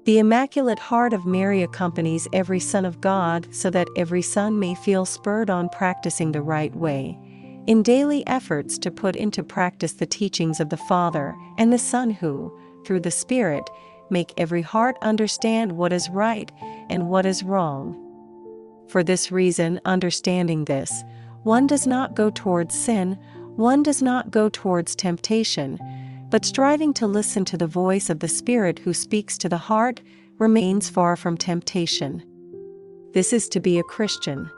The Immaculate Heart of Mary accompanies every son of God so that every son may feel spurred on practicing the right way, in daily efforts to put into practice the teachings of the Father and the Son who, through the Spirit, make every heart understand what is right and what is wrong. For this reason, understanding this, one does not go towards sin, one does not go towards temptation, but striving to listen to the voice of the Spirit who speaks to the heart, remains far from temptation. This is to be a Christian.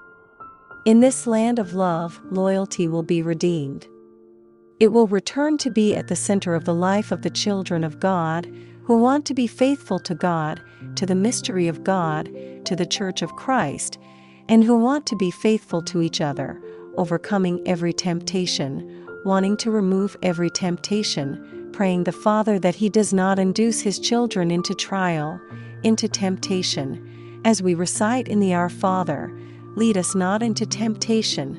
In this land of love, loyalty will be redeemed. It will return to be at the center of the life of the children of God, who want to be faithful to God, to the mystery of God, to the Church of Christ, and who want to be faithful to each other, overcoming every temptation, wanting to remove every temptation, praying the Father that He does not induce His children into trial, into temptation, as we recite in the Our Father, lead us not into temptation.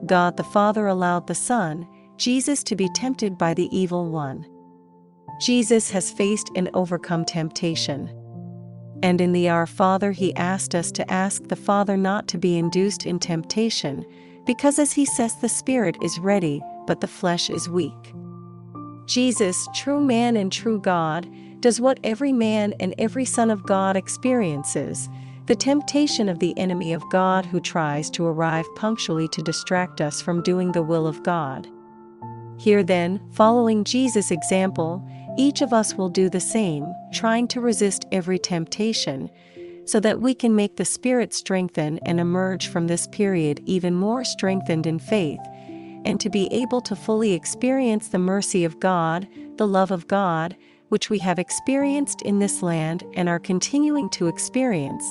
God the Father allowed the Son, Jesus, to be tempted by the evil one. Jesus has faced and overcome temptation. And in the Our Father He asked us to ask the Father not to be induced in temptation, because as He says the Spirit is ready, but the flesh is weak. Jesus, true man and true God, does what every man and every son of God experiences, the temptation of the enemy of God who tries to arrive punctually to distract us from doing the will of God. Here then, following Jesus' example, each of us will do the same, trying to resist every temptation, so that we can make the Spirit strengthen and emerge from this period even more strengthened in faith, and to be able to fully experience the mercy of God, the love of God, which we have experienced in this land and are continuing to experience.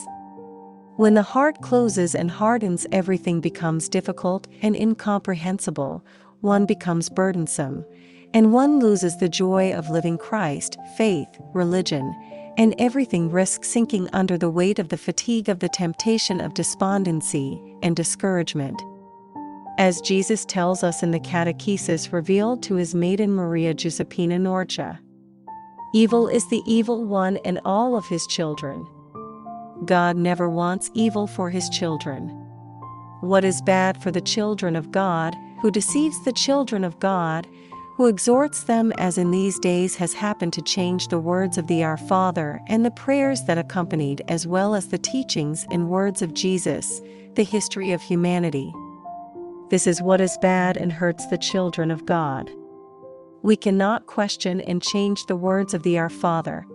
When the heart closes and hardens, everything becomes difficult and incomprehensible, one becomes burdensome, and one loses the joy of living Christ, faith, religion, and everything risks sinking under the weight of the fatigue of the temptation of despondency and discouragement. As Jesus tells us in the catechesis revealed to His maiden Maria Giuseppina Norcia, evil is the evil one and all of his children. God never wants evil for His children. What is bad for the children of God, who deceives the children of God, who exhorts them as in these days has happened to change the words of the Our Father and the prayers that accompanied, as well as the teachings and words of Jesus, the history of humanity. This is what is bad and hurts the children of God. We cannot question and change the words of the Our Father.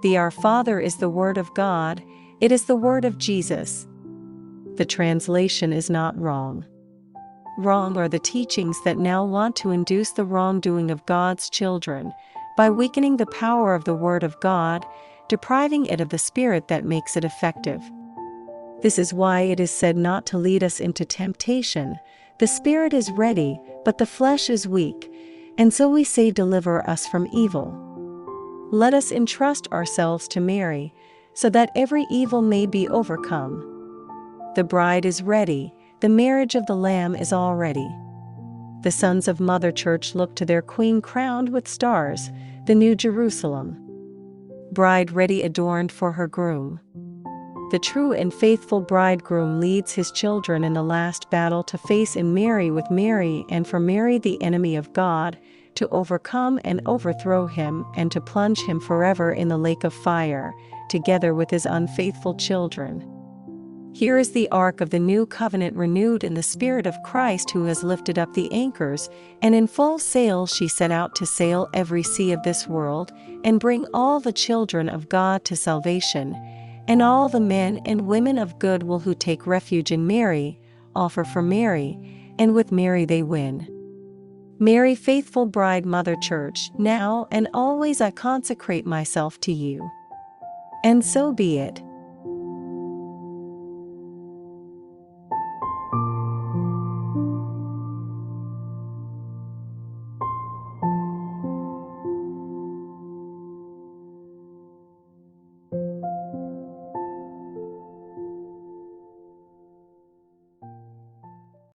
The Our Father is the Word of God, it is the Word of Jesus. The translation is not wrong. Wrong are the teachings that now want to induce the wrongdoing of God's children, by weakening the power of the Word of God, depriving it of the Spirit that makes it effective. This is why it is said not to lead us into temptation. The Spirit is ready, but the flesh is weak, and so we say, deliver us from evil. Let us entrust ourselves to Mary, so that every evil may be overcome. The bride is ready, the marriage of the Lamb is all ready. The sons of Mother Church look to their Queen crowned with stars, the New Jerusalem. Bride ready adorned for her groom. The true and faithful bridegroom leads his children in the last battle to face in Mary with Mary and for Mary the enemy of God, to overcome and overthrow him and to plunge him forever in the lake of fire, together with his unfaithful children. Here is the ark of the new covenant renewed in the Spirit of Christ, who has lifted up the anchors, and in full sail she set out to sail every sea of this world, and bring all the children of God to salvation, and all the men and women of good will who take refuge in Mary, offer for Mary, and with Mary they win. Mary, faithful bride, Mother Church, now and always I consecrate myself to you. And so be it.